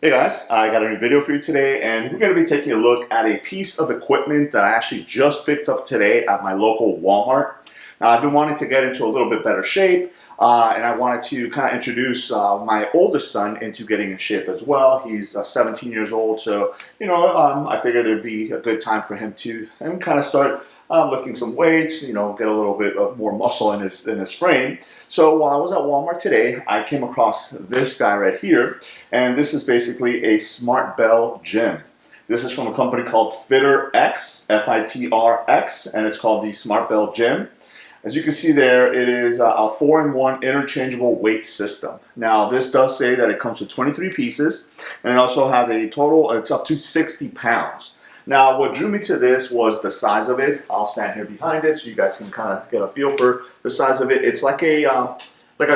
Hey guys, I got a new video for you today, and we're going to be taking a look at a piece of equipment that I actually just picked up today at my local Walmart. Now, I've been wanting to get into a little bit better shape, and I wanted to kind of introduce my oldest son into getting in shape as well. He's 17 years old, so I figured it'd be a good time for him to kind of start lifting some weights, get a little bit of more muscle in his frame. So while I was at Walmart today, I came across this guy right here, and this is basically a SmartBell Gym. This is from a company called FitRx, F-I-T-R-X, and it's called the SmartBell Gym. As you can see there, it is a 4-in-1 interchangeable weight system. Now, this does say that it comes with 23 pieces, and it also has a total, it's up to 60 pounds. Now, what drew me to this was the size of it. I'll stand here behind it so you guys can kind of get a feel for the size of it. It's like a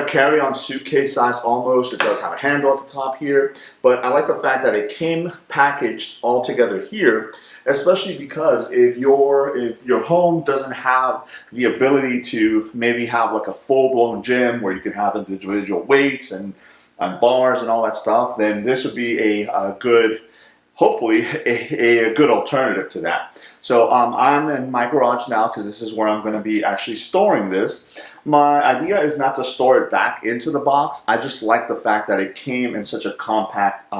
carry-on suitcase size almost. It does have a handle at the top here, but I like the fact that it came packaged all together here, especially because if your home doesn't have the ability to maybe have like a full-blown gym where you can have individual weights and bars and all that stuff, then this would be a good, hopefully a good alternative to that. So I'm in my garage now because this is where I'm going to be actually storing this. My idea is not to store it back into the box. I just like the fact that it came in such a compact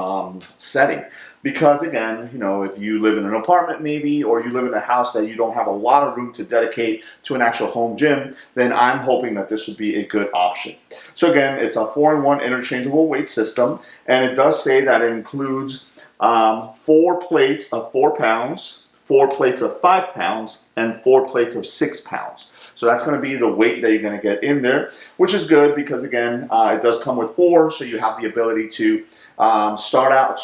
setting. Because again, if you live in an apartment maybe, or you live in a house that you don't have a lot of room to dedicate to an actual home gym, then I'm hoping that this would be a good option. So again, it's a 4-in-1 interchangeable weight system, and it does say that it includes 4 plates of 4 pounds, 4 plates of 5 pounds, and 4 plates of 6 pounds. So that's going to be the weight that you're going to get in there, which is good because again, it does come with 4, so you have the ability to start out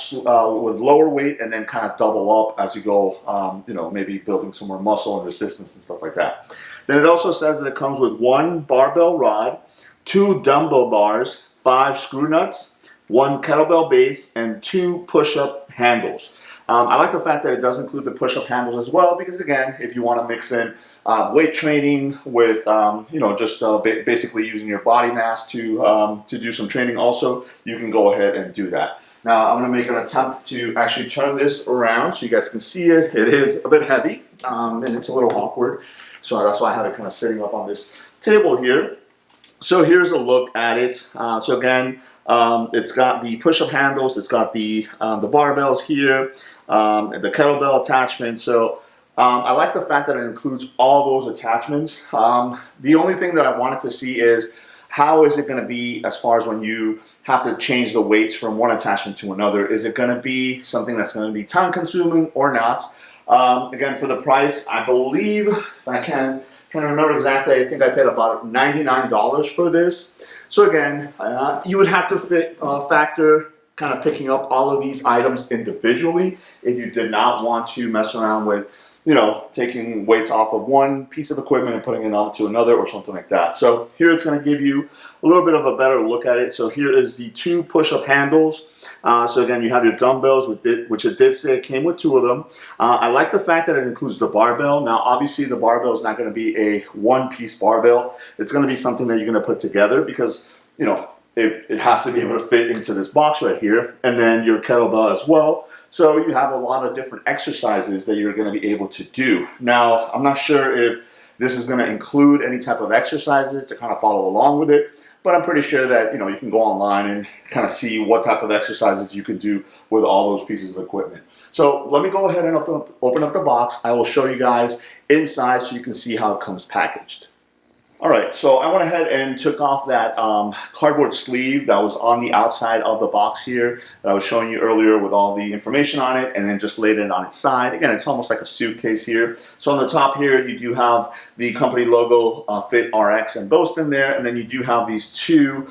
with lower weight and then kind of double up as you go, maybe building some more muscle and resistance and stuff like that. Then it also says that it comes with 1 barbell rod, 2 dumbbell bars, 5 screw nuts, 1 kettlebell base, and 2 push-up handles. I like the fact that it does include the push-up handles as well because again, if you want to mix in weight training with basically using your body mass to do some training also, you can go ahead and do that. Now I'm going to make an attempt to actually turn this around so you guys can see it. It is a bit heavy and it's a little awkward, so that's why I have it kind of sitting up on this table here. So here's a look at it. So again, it's got the push-up handles, it's got the barbells here, the kettlebell attachment. So I like the fact that it includes all those attachments. The only thing that I wanted to see is how is it going to be as far as when you have to change the weights from one attachment to another. Is it going to be something that's going to be time consuming or not? Again, for the price, I believe, if I can remember exactly, I think I paid about $99 for this. So again, you would have to factor kind of picking up all of these items individually if you did not want to mess around with taking weights off of one piece of equipment and putting it onto another or something like that. So here it's going to give you a little bit of a better look at it. So here is the 2 push-up handles. So again, you have your dumbbells, which it did say it came with 2 of them. I like the fact that it includes the barbell. Now, obviously, the barbell is not going to be a one-piece barbell. It's going to be something that you're going to put together because, it has to be able to fit into this box right here. And then your kettlebell as well. So you have a lot of different exercises that you're going to be able to do. Now, I'm not sure if this is going to include any type of exercises to kind of follow along with it, but I'm pretty sure that you can go online and kind of see what type of exercises you can do with all those pieces of equipment. So let me go ahead and open up the box. I will show you guys inside so you can see how it comes packaged. Alright, so I went ahead and took off that cardboard sleeve that was on the outside of the box here that I was showing you earlier with all the information on it, and then just laid it on its side. Again, it's almost like a suitcase here. So on the top here, you do have the company logo, FitRx embossed in there, and then you do have these 2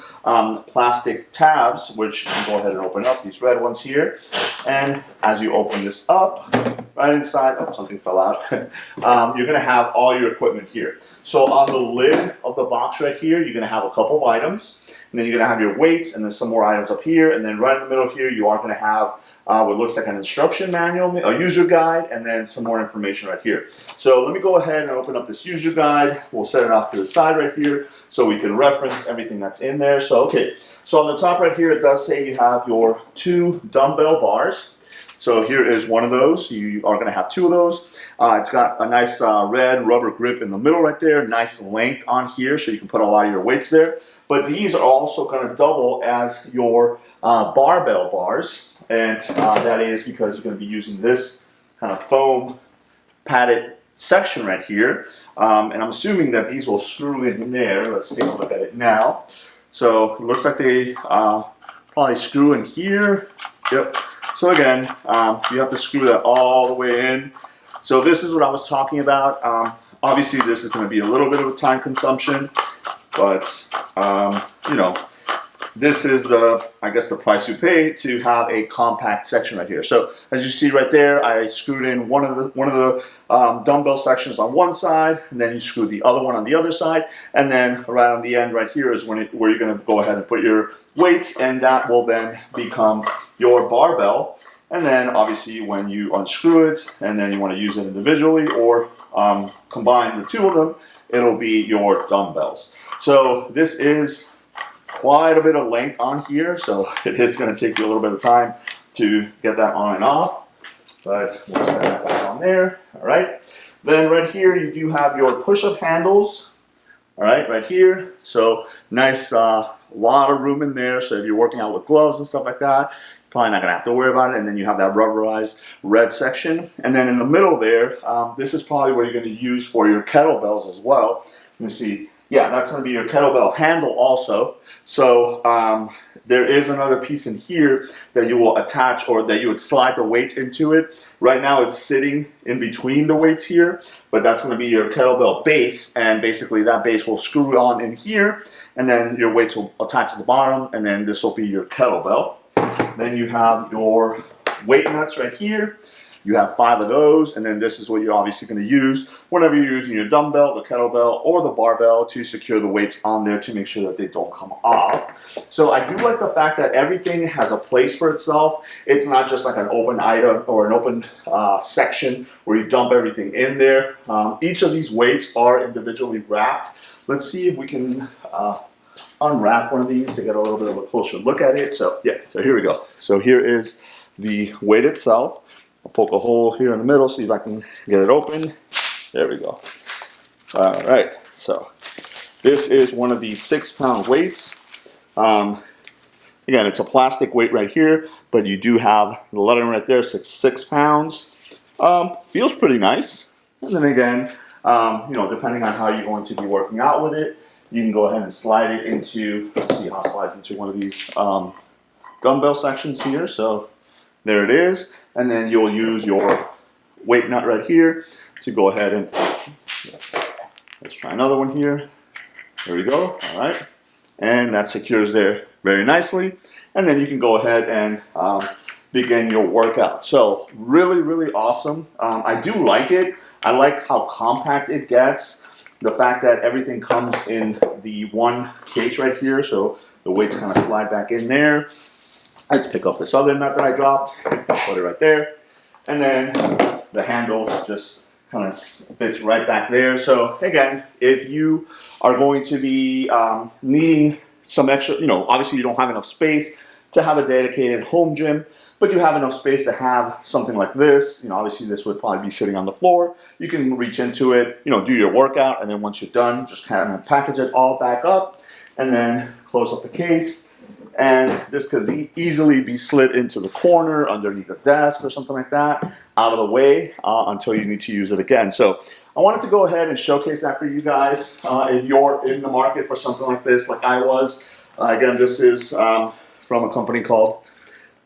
plastic tabs, which you can go ahead and open up, these red ones here. And as you open this up, right inside, oh, something fell out, you're going to have all your equipment here. So on the lid of the box right here, you're going to have a couple of items. and then you're going to have your weights, and then some more items up here, and then right in the middle here you are going to have what looks like an instruction manual, a user guide, and then some more information right here. So let me go ahead and open up this user guide. We'll set it off to the side right here so we can reference everything that's in there. So okay, so on the top right here it does say you have your 2 dumbbell bars. So here is one of those. You are going to have 2 of those. It's got a nice red rubber grip in the middle right there. Nice length on here so you can put a lot of your weights there. But these are also going to double as your barbell bars. And that is because you're going to be using this kind of foam padded section right here. And I'm assuming that these will screw in there. Let's take a look at it now. So it looks like they probably screw in here. Yep. So again, you have to screw that all the way in. So this is what I was talking about. Obviously, this is going to be a little bit of a time consumption, but you know, this is I guess the price you pay to have a compact section right here. So as you see right there, I screwed in one of the dumbbell sections on one side, and then you screw the other one on the other side, and then right on the end right here is where you're going to go ahead and put your weights, and that will then become your barbell. And then obviously when you unscrew it and then you want to use it individually or combine the 2 of them, it'll be your dumbbells. So this is quite a bit of length on here, so it is going to take you a little bit of time to get that on and off, but we'll set that back on there. All right, then right here you do have your push-up handles. All right, right here, so nice lot of room in there, so if you're working out with gloves and stuff like that, probably not going to have to worry about it. And then you have that rubberized red section, and then in the middle there, this is probably what you're going to use for your kettlebells as well. You see, yeah, that's going to be your kettlebell handle also. So there is another piece in here that you will attach, or that you would slide the weights into it. Right now it's sitting in between the weights here, but that's going to be your kettlebell base, and basically that base will screw on in here, and then your weights will attach to the bottom, and then this will be your kettlebell. Then you have your weight nuts right here. You have 5 of those, and then this is what you're obviously going to use whenever you're using your dumbbell, the kettlebell, or the barbell to secure the weights on there to make sure that they don't come off. So I do like the fact that everything has a place for itself. It's not just like an open item or an open section where you dump everything in there. Each of these weights are individually wrapped. Let's see if we can unwrap one of these to get a little bit of a closer look at it. So yeah, so here we go. So here is the weight itself. I'll poke a hole here in the middle, see if I can get it open. There we go. All right, so this is one of the 6-pound weights. Again, it's a plastic weight right here, but you do have the lettering right there, 6 pounds. Feels pretty nice. And then again, you know, depending on how you're going to be working out with it, you can go ahead and slide it into, let's see how it slides into one of these dumbbell sections here. So there it is. And then you'll use your weight nut right here to go ahead and, let's try another one here. There we go, all right. And that secures there very nicely. And then you can go ahead and begin your workout. So really, really awesome. I do like it. I like how compact it gets. The fact that everything comes in the one case right here, so the weights kind of slide back in there. Let's pick up this other nut that I dropped, put it right there, and then the handle just kind of fits right back there. So again, if you are going to be needing some extra, you know, obviously you don't have enough space to have a dedicated home gym, but you have enough space to have something like this. You know, obviously this would probably be sitting on the floor. You can reach into it, you know, do your workout, and then once you're done, just kind of package it all back up, and then close up the case. And this could easily be slid into the corner, underneath a desk or something like that, out of the way until you need to use it again. So I wanted to go ahead and showcase that for you guys. If you're in the market for something like this, like I was, again, this is from a company called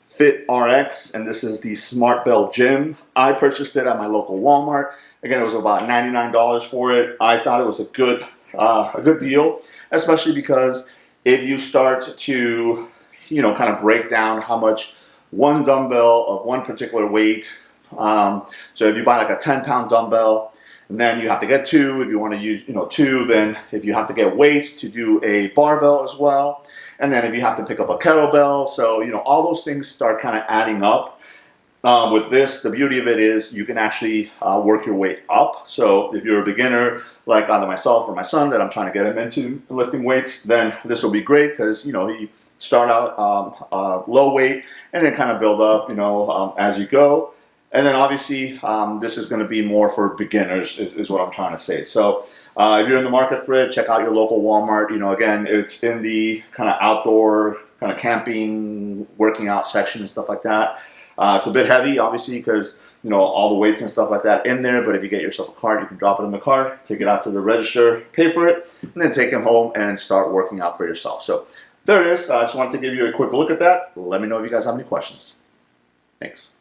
FitRx, and this is the SmartBell Gym. I purchased it at my local Walmart. Again, it was about $99 for it. I thought it was a good deal, especially because if you start to, you know, kind of break down how much one dumbbell of one particular weight, so if you buy like a 10-pound dumbbell, and then you have to get 2 if you want to use, you know, 2, then if you have to get weights to do a barbell as well, And then if you have to pick up a kettlebell, so, you know, all those things start kind of adding up. With this, the beauty of it is you can actually work your weight up. So if you're a beginner, like either myself or my son that I'm trying to get him into lifting weights, then this will be great because, you know, you start out low weight and then kind of build up, you know, as you go. And then obviously this is going to be more for beginners is what I'm trying to say. So if you're in the market for it, check out your local Walmart. You know, again, it's in the kind of outdoor, kind of camping, working out section and stuff like that. It's a bit heavy, obviously, because, you know, all the weights and stuff like that in there. But if you get yourself a cart, you can drop it in the cart, take it out to the register, pay for it, and then take it home and start working out for yourself. So there it is. I just wanted to give you a quick look at that. Let me know if you guys have any questions. Thanks.